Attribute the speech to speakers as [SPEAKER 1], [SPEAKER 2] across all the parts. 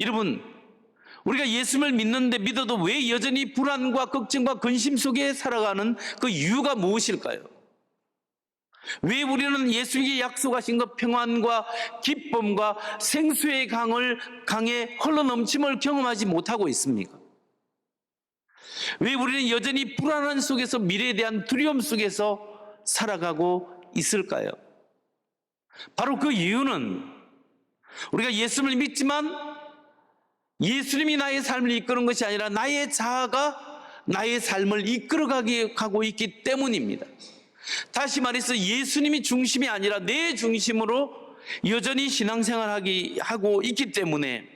[SPEAKER 1] 여러분, 우리가 예수를 믿는데 믿어도 왜 여전히 불안과 걱정과 근심 속에 살아가는 그 이유가 무엇일까요? 왜 우리는 예수님이 약속하신 그 평안과 기쁨과 생수의 강에 흘러넘침을 경험하지 못하고 있습니까? 왜 우리는 여전히 불안한 속에서 미래에 대한 두려움 속에서 살아가고 있을까요? 바로 그 이유는 우리가 예수를 믿지만 예수님이 나의 삶을 이끄는 것이 아니라 나의 자아가 나의 삶을 이끌어가고 있기 때문입니다. 다시 말해서 예수님이 중심이 아니라 내 중심으로 여전히 신앙생활하고 있기 때문에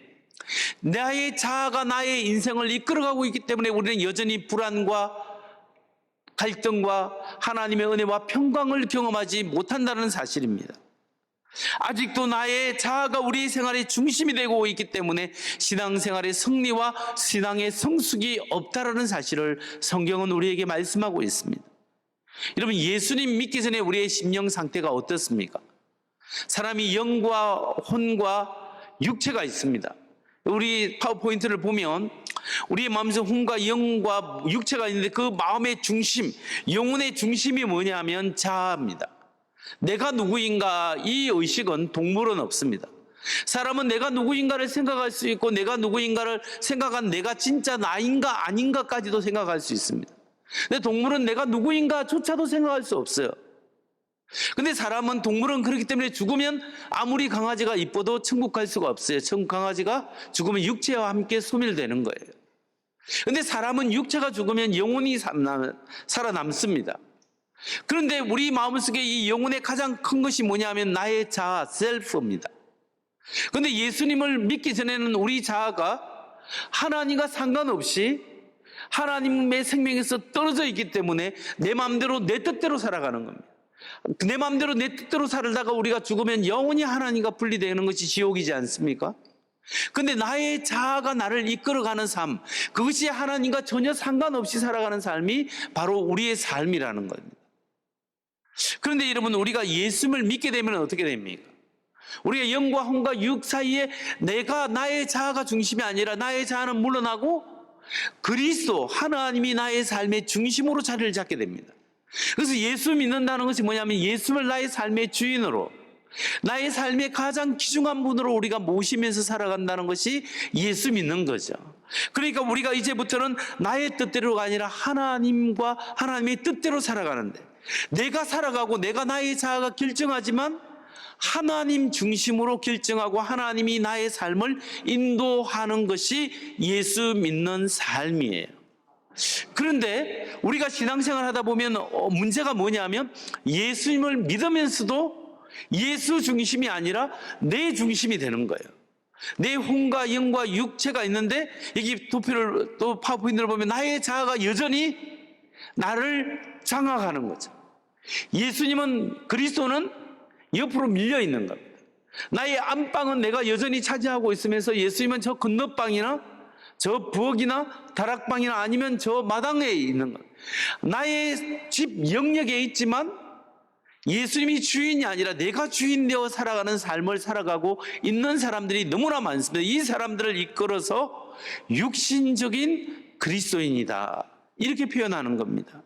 [SPEAKER 1] 나의 자아가 나의 인생을 이끌어가고 있기 때문에 우리는 여전히 불안과 갈등과 하나님의 은혜와 평강을 경험하지 못한다는 사실입니다. 아직도 나의 자아가 우리 생활의 중심이 되고 있기 때문에 신앙생활의 승리와 신앙의 성숙이 없다라는 사실을 성경은 우리에게 말씀하고 있습니다. 여러분, 예수님 믿기 전에 우리의 심령 상태가 어떻습니까? 사람이 영과 혼과 육체가 있습니다. 우리 파워포인트를 보면 우리의 마음에서 혼과 영과 육체가 있는데 그 마음의 중심, 영혼의 중심이 뭐냐면 자아입니다. 내가 누구인가 이 의식은 동물은 없습니다. 사람은 내가 누구인가를 생각할 수 있고 내가 누구인가를 생각한 내가 진짜 나인가 아닌가까지도 생각할 수 있습니다. 근데 동물은 내가 누구인가조차도 생각할 수 없어요. 근데 동물은 그렇기 때문에 죽으면 아무리 강아지가 이뻐도 천국 갈 수가 없어요. 강아지가 죽으면 육체와 함께 소멸되는 거예요. 근데 사람은 육체가 죽으면 영혼이 살아남습니다. 그런데 우리 마음속에 이 영혼의 가장 큰 것이 뭐냐면 나의 자아, 셀프입니다. 그런데 예수님을 믿기 전에는 우리 자아가 하나님과 상관없이 하나님의 생명에서 떨어져 있기 때문에 내 마음대로 내 뜻대로 살아가는 겁니다. 내 마음대로 내 뜻대로 살다가 우리가 죽으면 영원히 하나님과 분리되는 것이 지옥이지 않습니까? 근데 나의 자아가 나를 이끌어가는 삶, 그것이 하나님과 전혀 상관없이 살아가는 삶이 바로 우리의 삶이라는 겁니다. 그런데 여러분, 우리가 예수를 믿게 되면 어떻게 됩니까? 우리가 영과 혼과 육 사이에 나의 자아가 중심이 아니라 나의 자아는 물러나고 그리스도, 하나님이 나의 삶의 중심으로 자리를 잡게 됩니다. 그래서 예수 믿는다는 것이 뭐냐면 예수를 나의 삶의 주인으로, 나의 삶의 가장 귀중한 분으로 우리가 모시면서 살아간다는 것이 예수 믿는 거죠. 그러니까 우리가 이제부터는 나의 뜻대로가 아니라 하나님의 뜻대로 살아가는데, 내가 살아가고 내가 나의 자아가 결정하지만 하나님 중심으로 결정하고 하나님이 나의 삶을 인도하는 것이 예수 믿는 삶이에요. 그런데 우리가 신앙생활 하다 보면 문제가 뭐냐면 예수님을 믿으면서도 예수 중심이 아니라 내 중심이 되는 거예요. 내 혼과 영과 육체가 있는데 여기 또 파워포인트를 보면 나의 자아가 여전히 나를 장악하는 거죠. 예수님은, 그리스도는 옆으로 밀려 있는 겁니다. 나의 안방은 내가 여전히 차지하고 있으면서 예수님은 저 건너방이나 저 부엌이나 다락방이나 아니면 저 마당에 있는 것. 나의 집 영역에 있지만 예수님이 주인이 아니라 내가 주인 되어 살아가는 삶을 살아가고 있는 사람들이 너무나 많습니다. 이 사람들을 이끌어서 육신적인 그리스도인이다, 이렇게 표현하는 겁니다.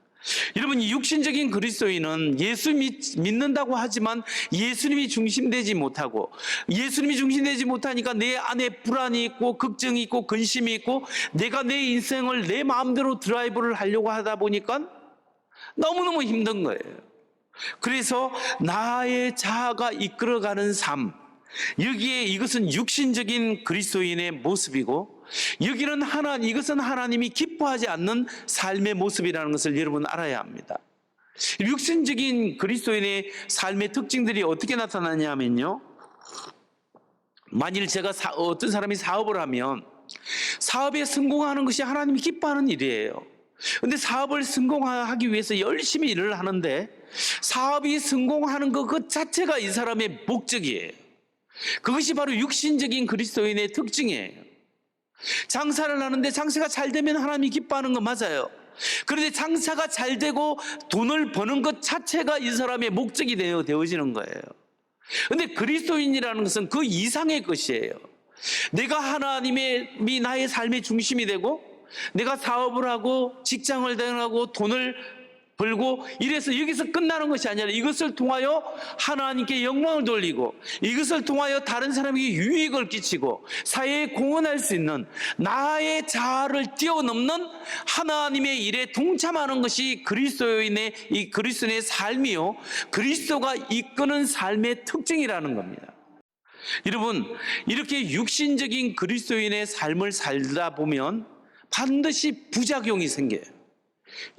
[SPEAKER 1] 여러분, 이 육신적인 그리스도인은 예수 믿는다고 하지만 예수님이 중심되지 못하고, 예수님이 중심되지 못하니까 내 안에 불안이 있고 걱정이 있고 근심이 있고 내가 내 인생을 내 마음대로 드라이브를 하려고 하다 보니까 너무너무 힘든 거예요. 그래서 나의 자아가 이끌어가는 삶, 이것은 육신적인 그리스도인의 모습이고, 이것은 하나님이 기뻐하지 않는 삶의 모습이라는 것을 여러분 알아야 합니다. 육신적인 그리스도인의 삶의 특징들이 어떻게 나타나냐면요, 만일 어떤 사람이 사업을 하면 사업에 성공하는 것이 하나님이 기뻐하는 일이에요. 그런데 사업을 성공하기 위해서 열심히 일을 하는데 사업이 성공하는 것 자체가 이 사람의 목적이에요. 그것이 바로 육신적인 그리스도인의 특징이에요. 장사를 하는데 장사가 잘 되면 하나님이 기뻐하는 건 맞아요. 그런데 장사가 잘 되고 돈을 버는 것 자체가 이 사람의 목적이 되어지는 거예요. 그런데 그리스도인이라는 것은 그 이상의 것이에요. 내가 하나님이 나의 삶의 중심이 되고 내가 사업을 하고 직장을 다니고 돈을 벌고 이래서 여기서 끝나는 것이 아니라 이것을 통하여 하나님께 영광을 돌리고 이것을 통하여 다른 사람에게 유익을 끼치고 사회에 공헌할 수 있는 나의 자아를 뛰어넘는 하나님의 일에 동참하는 것이 그리스도인의 삶이요, 그리스도가 이끄는 삶의 특징이라는 겁니다. 여러분, 이렇게 육신적인 그리스도인의 삶을 살다 보면 반드시 부작용이 생겨요.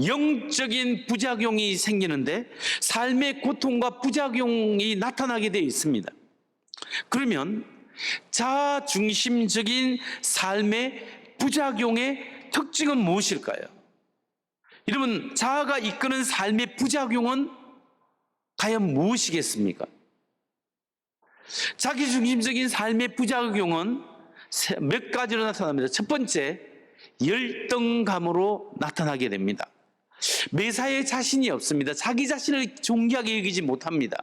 [SPEAKER 1] 영적인 부작용이 생기는데 삶의 고통과 부작용이 나타나게 되어 있습니다. 그러면 자아중심적인 삶의 부작용의 특징은 무엇일까요? 여러분, 자아가 이끄는 삶의 부작용은 과연 무엇이겠습니까? 자기중심적인 삶의 부작용은 몇 가지로 나타납니다. 첫 번째, 열등감으로 나타나게 됩니다. 매사에 자신이 없습니다. 자기 자신을 존귀하게 여기지 못합니다.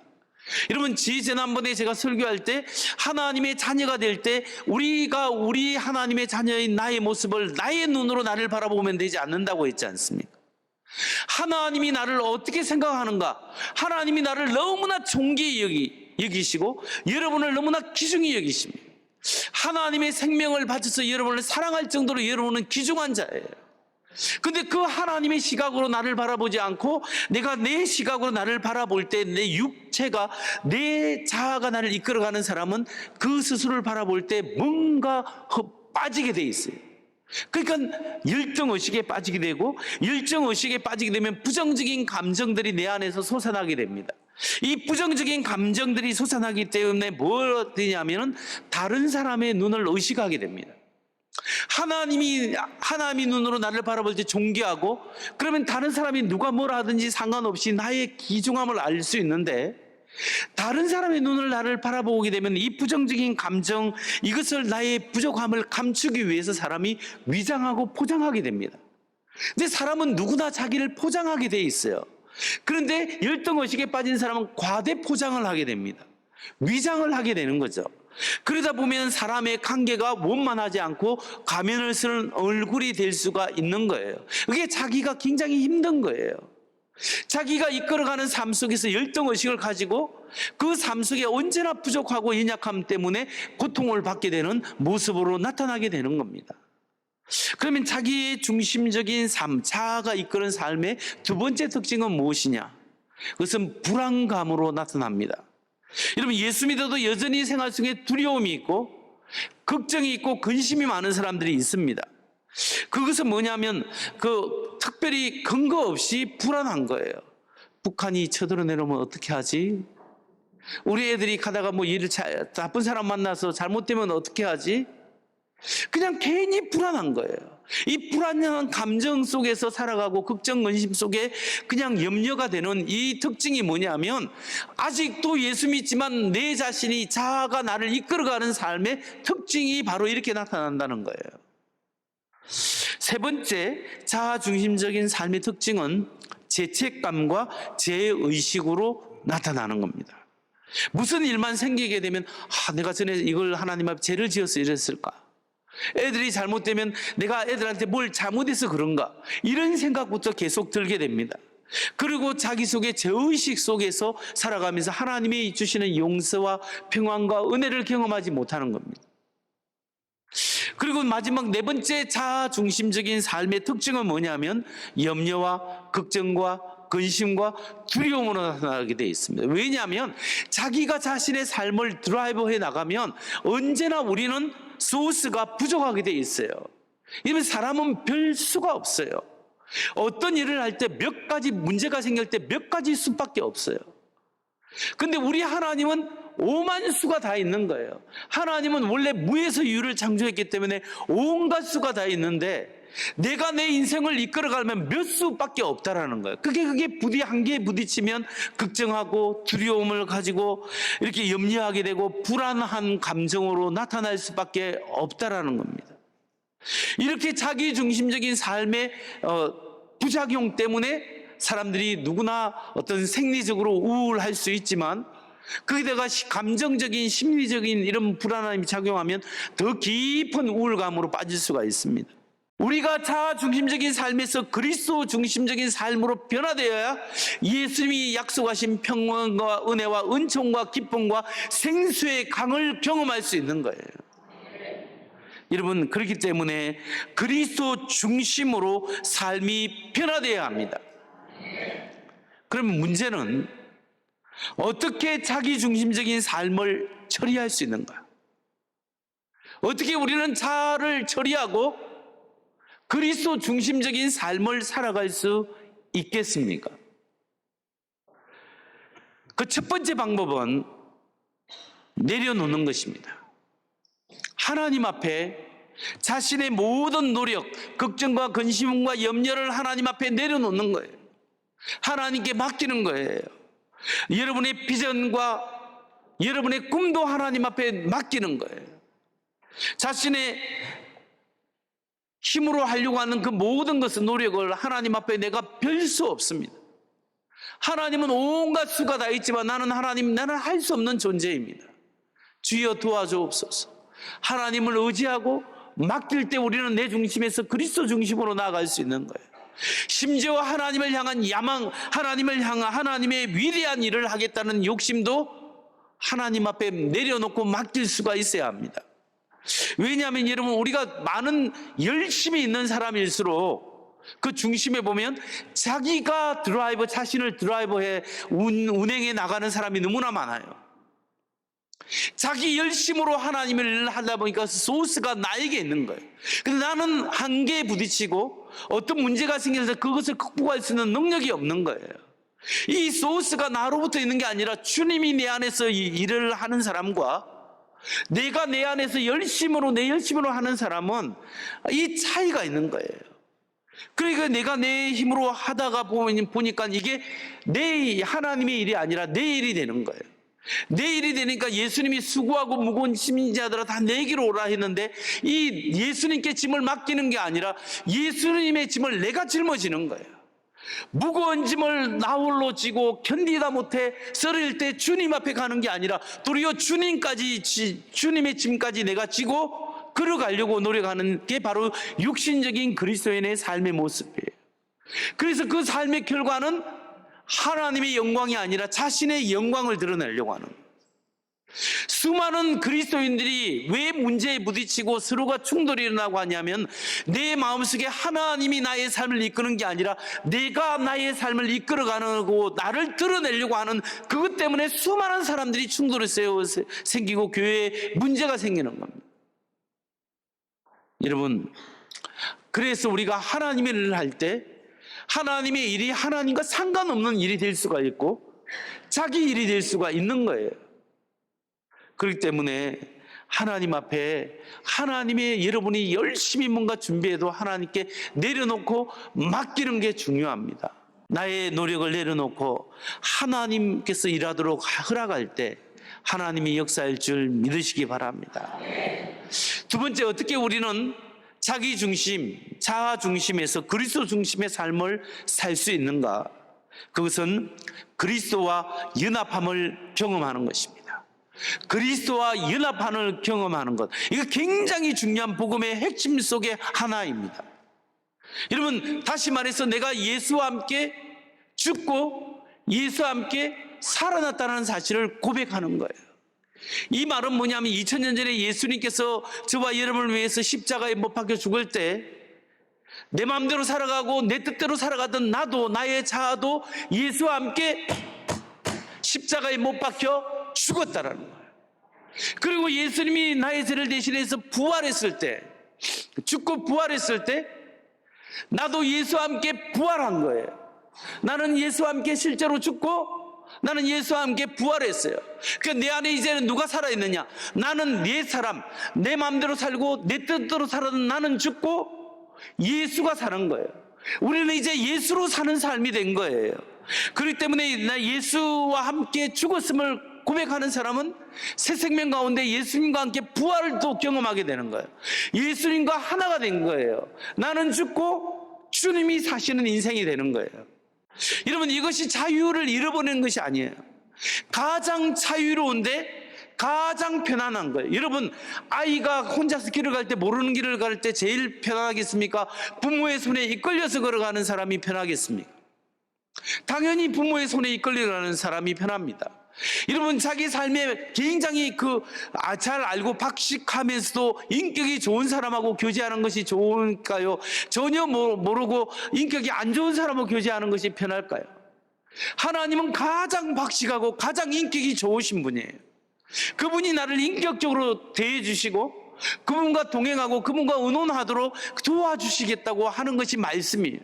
[SPEAKER 1] 여러분, 지난번에 제가 설교할 때 하나님의 자녀가 될 때 우리가 우리 하나님의 자녀인 나의 모습을 나의 눈으로 나를 바라보면 되지 않는다고 했지 않습니까? 하나님이 나를 어떻게 생각하는가? 하나님이 나를 너무나 존귀히 여기시고 여러분을 너무나 귀중히 여기십니다. 하나님의 생명을 바쳐서 여러분을 사랑할 정도로 여러분은 귀중한 자예요. 근데 그 하나님의 시각으로 나를 바라보지 않고 내가 내 시각으로 나를 바라볼 때 내 육체가, 내 자아가 나를 이끌어가는 사람은 그 스스로를 바라볼 때 뭔가 빠지게 돼 있어요. 그러니까 열등의식에 빠지게 되고, 열등의식에 빠지게 되면 부정적인 감정들이 내 안에서 솟아나게 됩니다. 이 부정적인 감정들이 솟아나기 때문에 뭐 되냐면은 다른 사람의 눈을 의식하게 됩니다. 하나님이 눈으로 나를 바라볼 때 존귀하고, 그러면 다른 사람이 누가 뭐라 하든지 상관없이 나의 귀중함을 알 수 있는데, 다른 사람의 눈을 나를 바라보게 되면 이 부정적인 감정, 이것을 나의 부족함을 감추기 위해서 사람이 위장하고 포장하게 됩니다. 근데 사람은 누구나 자기를 포장하게 돼 있어요. 그런데 열등의식에 빠진 사람은 과대 포장을 하게 됩니다. 위장을 하게 되는 거죠. 그러다 보면 사람의 관계가 원만하지 않고 가면을 쓰는 얼굴이 될 수가 있는 거예요. 그게 자기가 굉장히 힘든 거예요. 자기가 이끌어가는 삶 속에서 열등의식을 가지고 그 삶 속에 언제나 부족하고 연약함 때문에 고통을 받게 되는 모습으로 나타나게 되는 겁니다. 그러면 자기의 중심적인 삶, 자아가 이끄는 삶의 두 번째 특징은 무엇이냐? 그것은 불안감으로 나타납니다. 여러분, 예수 믿어도 여전히 생활 속에 두려움이 있고 걱정이 있고 근심이 많은 사람들이 있습니다. 그것은 뭐냐면 특별히 근거 없이 불안한 거예요. 북한이 쳐들어 내려오면 어떻게 하지? 우리 애들이 가다가 나쁜 사람 만나서 잘못되면 어떻게 하지? 그냥 괜히 불안한 거예요. 이 불안한 감정 속에서 살아가고 걱정, 근심 속에 그냥 염려가 되는 이 특징이 뭐냐면, 아직도 예수 믿지만 내 자신이, 자아가 나를 이끌어가는 삶의 특징이 바로 이렇게 나타난다는 거예요. 세 번째, 자아 중심적인 삶의 특징은 죄책감과 죄의식으로 나타나는 겁니다. 무슨 일만 생기게 되면 내가 전에 이걸 하나님 앞에 죄를 지어서 이랬을까? 애들이 잘못되면 내가 애들한테 뭘 잘못해서 그런가? 이런 생각부터 계속 들게 됩니다. 그리고 자기 속의 죄의식 속에서 살아가면서 하나님이 주시는 용서와 평안과 은혜를 경험하지 못하는 겁니다. 그리고 마지막 네 번째 자아 중심적인 삶의 특징은 뭐냐면 염려와 걱정과 근심과 두려움으로 나타나게 되어 있습니다. 왜냐하면 자기가 자신의 삶을 드라이브해 나가면 언제나 우리는 소스가 부족하게 되어 있어요. 이러면 사람은 별 수가 없어요. 어떤 일을 할 때 몇 가지 문제가 생길 때 몇 가지 수밖에 없어요. 근데 우리 하나님은 오만 수가 다 있는 거예요. 하나님은 원래 무에서 유를 창조했기 때문에 온갖 수가 다 있는데 내가 내 인생을 이끌어가려면 몇 수밖에 없다라는 거예요. 그게 한계에 부딪히면 걱정하고 두려움을 가지고 이렇게 염려하게 되고 불안한 감정으로 나타날 수밖에 없다라는 겁니다. 이렇게 자기 중심적인 삶의 부작용 때문에 사람들이 누구나 어떤 생리적으로 우울할 수 있지만 거기다가 감정적인 심리적인 이런 불안함이 작용하면 더 깊은 우울감으로 빠질 수가 있습니다. 우리가 자아 중심적인 삶에서 그리스도 중심적인 삶으로 변화되어야 예수님이 약속하신 평안과 은혜와 은총과 기쁨과 생수의 강을 경험할 수 있는 거예요. 여러분, 그렇기 때문에 그리스도 중심으로 삶이 변화되어야 합니다. 그럼 문제는 어떻게 자기 중심적인 삶을 처리할 수 있는가? 어떻게 우리는 자아를 처리하고 그리스도 중심적인 삶을 살아갈 수 있겠습니까? 그 첫 번째 방법은 내려놓는 것입니다. 하나님 앞에 자신의 모든 노력, 걱정과 근심과 염려를 하나님 앞에 내려놓는 거예요. 하나님께 맡기는 거예요. 여러분의 비전과 여러분의 꿈도 하나님 앞에 맡기는 거예요. 자신의 힘으로 하려고 하는 그 모든 것의 노력을 하나님 앞에 내가 별 수 없습니다. 하나님은 온갖 수가 다 있지만 나는 할 수 없는 존재입니다. 주여 도와주옵소서. 하나님을 의지하고 맡길 때 우리는 내 중심에서 그리스도 중심으로 나아갈 수 있는 거예요. 심지어 하나님을 향한 야망, 하나님을 향한 하나님의 위대한 일을 하겠다는 욕심도 하나님 앞에 내려놓고 맡길 수가 있어야 합니다. 왜냐하면 여러분, 우리가 많은 열심히 있는 사람일수록 그 중심에 보면 자기가 자신을 드라이버해 운행해 나가는 사람이 너무나 많아요. 자기 열심으로 하나님의 일을 하다 보니까 소스가 나에게 있는 거예요. 근데 나는 한계에 부딪히고 어떤 문제가 생겨서 그것을 극복할 수 있는 능력이 없는 거예요. 이 소스가 나로부터 있는 게 아니라 주님이 내 안에서 이 일을 하는 사람과 내가 내 안에서 내 열심으로 하는 사람은 이 차이가 있는 거예요. 그러니까 내가 내 힘으로 하다가 보니까 이게 내 하나님의 일이 아니라 내 일이 되는 거예요. 내 일이 되니까 예수님이 수고하고 무거운 짐진 자들아 다 내게로 오라 했는데 이 예수님께 짐을 맡기는 게 아니라 예수님의 짐을 내가 짊어지는 거예요. 무거운 짐을 나 홀로 지고 견디다 못해 쓰러질 때 주님 앞에 가는 게 아니라 도리어 주님의 짐까지 내가 지고 걸어가려고 노력하는 게 바로 육신적인 그리스도인의 삶의 모습이에요. 그래서 그 삶의 결과는 하나님의 영광이 아니라 자신의 영광을 드러내려고 하는 거예요. 수많은 그리스도인들이 왜 문제에 부딪히고 서로가 충돌이 일어나고 하냐면 내 마음속에 하나님이 나의 삶을 이끄는 게 아니라 내가 나의 삶을 이끌어가고 나를 드러내려고 하는 그것 때문에 수많은 사람들이 충돌이 생기고 교회에 문제가 생기는 겁니다. 여러분, 그래서 우리가 하나님의 일을 할 때 하나님의 일이 하나님과 상관없는 일이 될 수가 있고 자기 일이 될 수가 있는 거예요. 그렇기 때문에 하나님 앞에 하나님의 여러분이 열심히 뭔가 준비해도 하나님께 내려놓고 맡기는 게 중요합니다. 나의 노력을 내려놓고 하나님께서 일하도록 허락할 때 하나님이 역사할 줄 믿으시기 바랍니다. 두 번째, 어떻게 우리는 자기 중심, 자아 중심에서 그리스도 중심의 삶을 살 수 있는가? 그것은 그리스도와 연합함을 경험하는 것입니다. 그리스도와 연합함을 경험하는 것, 이거 굉장히 중요한 복음의 핵심 속의 하나입니다. 여러분, 다시 말해서 내가 예수와 함께 죽고 예수와 함께 살아났다는 사실을 고백하는 거예요. 이 말은 뭐냐면 2000년 전에 예수님께서 저와 여러분을 위해서 십자가에 못 박혀 죽을 때 내 마음대로 살아가고 내 뜻대로 살아가던 나도, 나의 자아도 예수와 함께 십자가에 못 박혀 죽었다라는 거예요. 그리고 예수님이 나의 죄를 대신해서 부활했을 때, 죽고 부활했을 때 나도 예수와 함께 부활한 거예요. 나는 예수와 함께 실제로 죽고 나는 예수와 함께 부활했어요. 그러니까 내 안에 이제는 누가 살아있느냐? 나는 내 사람, 내 마음대로 살고 내 뜻대로 살아던 나는 죽고 예수가 사는 거예요. 우리는 이제 예수로 사는 삶이 된 거예요. 그렇기 때문에 나 예수와 함께 죽었음을 고백하는 사람은 새 생명 가운데 예수님과 함께 부활을 또 경험하게 되는 거예요. 예수님과 하나가 된 거예요. 나는 죽고 주님이 사시는 인생이 되는 거예요. 여러분, 이것이 자유를 잃어버리는 것이 아니에요. 가장 자유로운데 가장 편안한 거예요. 여러분, 아이가 혼자서 길을 갈 때, 모르는 길을 갈 때 제일 편하겠습니까? 부모의 손에 이끌려서 걸어가는 사람이 편하겠습니까? 당연히 부모의 손에 이끌려가는 사람이 편합니다. 여러분, 자기 삶에 굉장히 잘 알고 박식하면서도 인격이 좋은 사람하고 교제하는 것이 좋을까요? 전혀 모르고 인격이 안 좋은 사람하고 교제하는 것이 편할까요? 하나님은 가장 박식하고 가장 인격이 좋으신 분이에요. 그분이 나를 인격적으로 대해주시고 그분과 동행하고 그분과 의논하도록 도와주시겠다고 하는 것이 말씀이에요.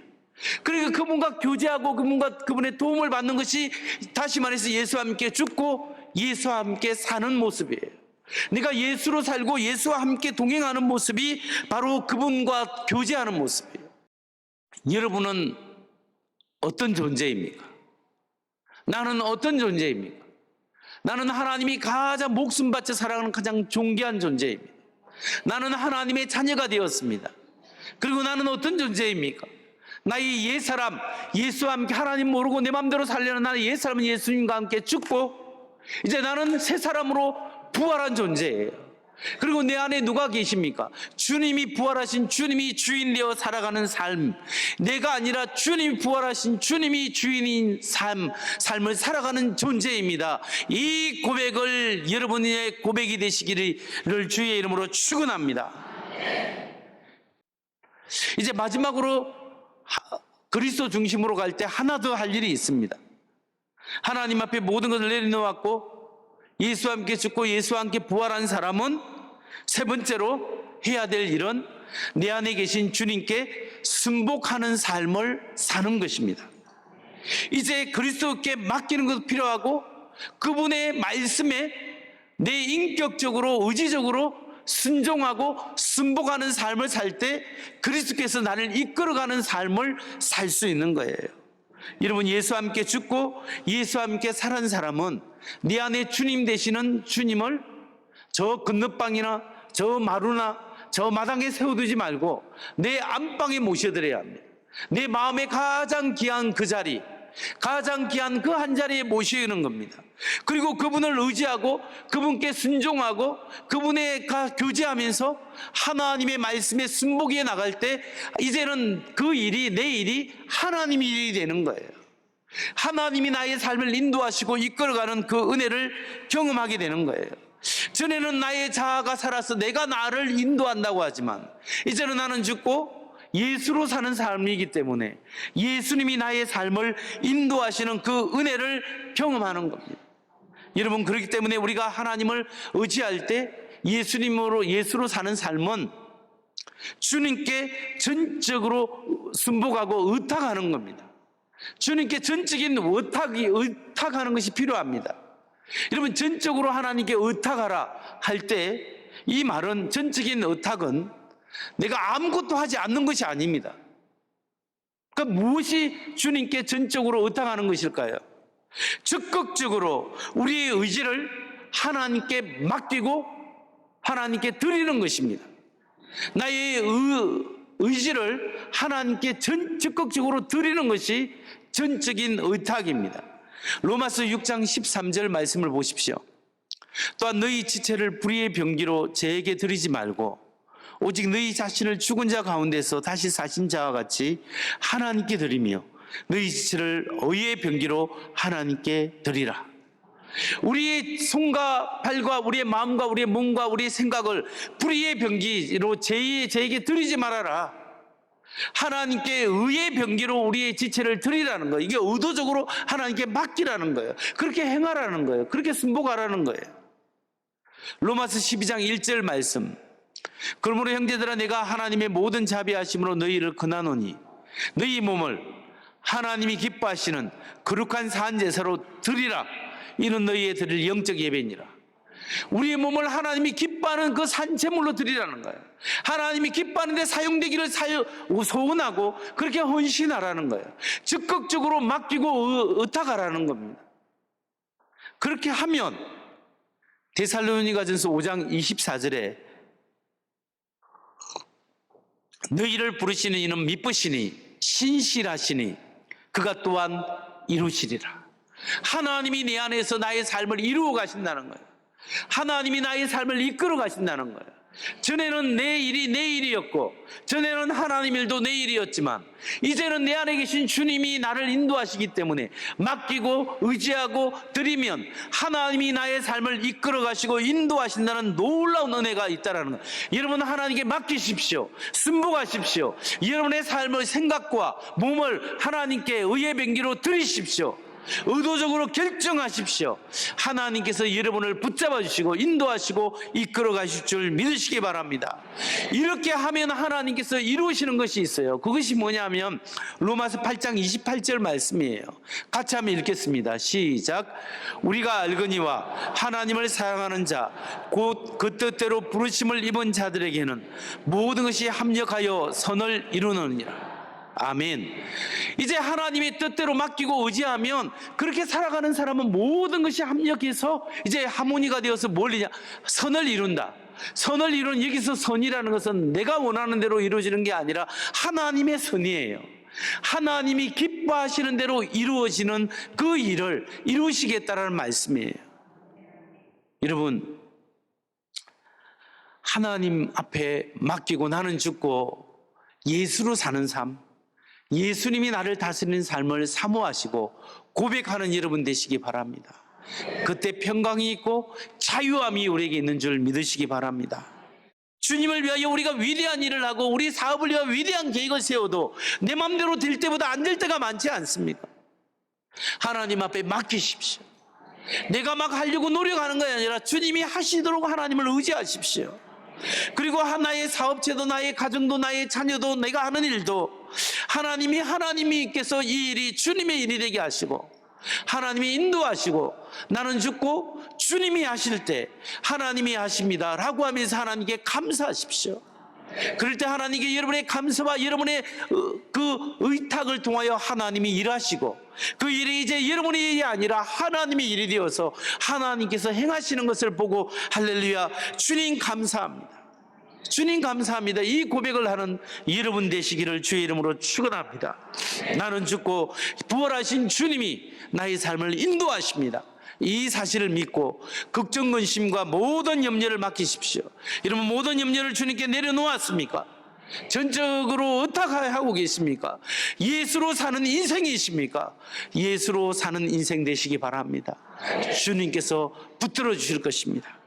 [SPEAKER 1] 그러니까 그분과 교제하고 그분의 도움을 받는 것이, 다시 말해서 예수와 함께 죽고 예수와 함께 사는 모습이에요. 내가 예수로 살고 예수와 함께 동행하는 모습이 바로 그분과 교제하는 모습이에요. 여러분은 어떤 존재입니까? 나는 어떤 존재입니까? 나는 하나님이 가장 목숨 바쳐 사랑하는 가장 존귀한 존재입니다. 나는 하나님의 자녀가 되었습니다. 그리고 나는 어떤 존재입니까? 나의 옛사람, 예수와 함께 하나님 모르고 내 마음대로 살려는 나의 옛사람은 예수님과 함께 죽고 이제 나는 새 사람으로 부활한 존재예요. 그리고 내 안에 누가 계십니까? 주님이 부활하신 주님이 주인 되어 살아가는 삶, 내가 아니라 주님이 부활하신 주님이 주인인 삶을 살아가는 존재입니다. 이 고백을 여러분의 고백이 되시기를 주의 이름으로 축원합니다. 이제 마지막으로 그리스도 중심으로 갈 때 하나 더 할 일이 있습니다. 하나님 앞에 모든 것을 내려놓았고 예수와 함께 죽고 예수와 함께 부활한 사람은 세 번째로 해야 될 일은 내 안에 계신 주님께 순복하는 삶을 사는 것입니다. 이제 그리스도께 맡기는 것도 필요하고 그분의 말씀에 내 인격적으로 의지적으로 순종하고 순복하는 삶을 살 때 그리스도께서 나를 이끌어가는 삶을 살 수 있는 거예요. 여러분, 예수와 함께 죽고 예수와 함께 살은 사람은 네 안에 주님 되시는 주님을 저 건너방이나 저 마루나 저 마당에 세워두지 말고 내 안방에 모셔드려야 합니다. 내 마음에 가장 귀한 그 자리, 가장 귀한 그 한 자리에 모시는 겁니다. 그리고 그분을 의지하고 그분께 순종하고 그분에 교제하면서 하나님의 말씀에 순복해 나갈 때 이제는 그 일이, 내 일이 하나님의 일이 되는 거예요. 하나님이 나의 삶을 인도하시고 이끌어가는 그 은혜를 경험하게 되는 거예요. 전에는 나의 자아가 살아서 내가 나를 인도한다고 하지만 이제는 나는 죽고 예수로 사는 삶이기 때문에 예수님이 나의 삶을 인도하시는 그 은혜를 경험하는 겁니다. 여러분, 그렇기 때문에 우리가 하나님을 의지할 때 예수로 사는 삶은 주님께 전적으로 순복하고 의탁하는 겁니다. 주님께 전적인 의탁하는 것이 필요합니다. 여러분, 전적으로 하나님께 의탁하라 할 때 이 말은, 전적인 의탁은 내가 아무것도 하지 않는 것이 아닙니다. 그러니까 무엇이 주님께 전적으로 의탁하는 것일까요? 적극적으로 우리의 의지를 하나님께 맡기고 하나님께 드리는 것입니다. 나의 의지를 하나님께 적극적으로 드리는 것이 전적인 의탁입니다. 로마서 6장 13절 말씀을 보십시오. 또한 너희 지체를 불의의 병기로 제에게 드리지 말고 오직 너희 자신을 죽은 자 가운데서 다시 사신 자와 같이 하나님께 드리며 너희 지체를 의의 병기로 하나님께 드리라. 우리의 손과 발과 우리의 마음과 우리의 몸과 우리의 생각을 불의의 병기로 제에게 드리지 말아라. 하나님께 의의 병기로 우리의 지체를 드리라는 거예요. 이게 의도적으로 하나님께 맡기라는 거예요. 그렇게 행하라는 거예요. 그렇게 순복하라는 거예요. 로마서 12장 1절 말씀. 그러므로 형제들아, 내가 하나님의 모든 자비하심으로 너희를 권하노니 너희 몸을 하나님이 기뻐하시는 거룩한 산제사로 드리라. 이는 너희의 드릴 영적 예배니라. 우리의 몸을 하나님이 기뻐하는 그 산제물로 드리라는 거예요. 하나님이 기뻐하는 데 사용되기를 소원하고 그렇게 헌신하라는 거예요. 적극적으로 맡기고 의탁하라는 겁니다. 그렇게 하면 데살로니가전서 5장 24절에 너희를 부르시는 이는 미쁘시니 신실하시니 그가 또한 이루시리라. 하나님이 내 안에서 나의 삶을 이루어 가신다는 거예요. 하나님이 나의 삶을 이끌어 가신다는 거예요. 전에는 내 일이 내 일이었고, 전에는 하나님 일도 내 일이었지만, 이제는 내 안에 계신 주님이 나를 인도하시기 때문에 맡기고 의지하고 드리면 하나님이 나의 삶을 이끌어 가시고 인도하신다는 놀라운 은혜가 있다는 거예요. 여러분, 하나님께 맡기십시오. 순복하십시오. 여러분의 삶의 생각과 몸을 하나님께 의의 병기로 드리십시오. 의도적으로 결정하십시오. 하나님께서 여러분을 붙잡아 주시고 인도하시고 이끌어 가실 줄 믿으시기 바랍니다. 이렇게 하면 하나님께서 이루시는 것이 있어요. 그것이 뭐냐면 로마서 8장 28절 말씀이에요. 같이 한번 읽겠습니다. 시작. 우리가 알거니와 하나님을 사랑하는 자 곧 그 뜻대로 부르심을 입은 자들에게는 모든 것이 합력하여 선을 이루느니라. 아멘. 이제 하나님의 뜻대로 맡기고 의지하면 그렇게 살아가는 사람은 모든 것이 합력해서 이제 하모니가 되어서 뭘 이루냐? 선을 이룬다. 선을 이룬, 여기서 선이라는 것은 내가 원하는 대로 이루어지는 게 아니라 하나님의 선이에요. 하나님이 기뻐하시는 대로 이루어지는 그 일을 이루시겠다라는 말씀이에요. 여러분, 하나님 앞에 맡기고 나는 죽고 예수로 사는 삶, 예수님이 나를 다스리는 삶을 사모하시고 고백하는 여러분 되시기 바랍니다. 그때 평강이 있고 자유함이 우리에게 있는 줄 믿으시기 바랍니다. 주님을 위하여 우리가 위대한 일을 하고 우리 사업을 위하여 위대한 계획을 세워도 내 마음대로 될 때보다 안 될 때가 많지 않습니까? 하나님 앞에 맡기십시오. 내가 막 하려고 노력하는 것이 아니라 주님이 하시도록 하나님을 의지하십시오. 그리고 나의 사업체도 나의 가정도 나의 자녀도 내가 하는 일도 하나님께서 이 일이 주님의 일이 되게 하시고 하나님이 인도하시고 나는 죽고 주님이 하실 때 하나님이 하십니다 라고 하면서 하나님께 감사하십시오. 그럴 때 하나님께 여러분의 감사와 여러분의 그 의탁을 통하여 하나님이 일하시고 그 일이 이제 여러분의 일이 아니라 하나님의 일이 되어서 하나님께서 행하시는 것을 보고 할렐루야, 주님 감사합니다. 주님 감사합니다. 이 고백을 하는 여러분 되시기를 주의 이름으로 축원합니다. 나는 죽고 부활하신 주님이 나의 삶을 인도하십니다. 이 사실을 믿고 걱정 근심과 모든 염려를 맡기십시오. 여러분, 모든 염려를 주님께 내려놓았습니까? 전적으로 어떻게 하고 계십니까? 예수로 사는 인생이십니까? 예수로 사는 인생 되시기 바랍니다. 주님께서 붙들어 주실 것입니다.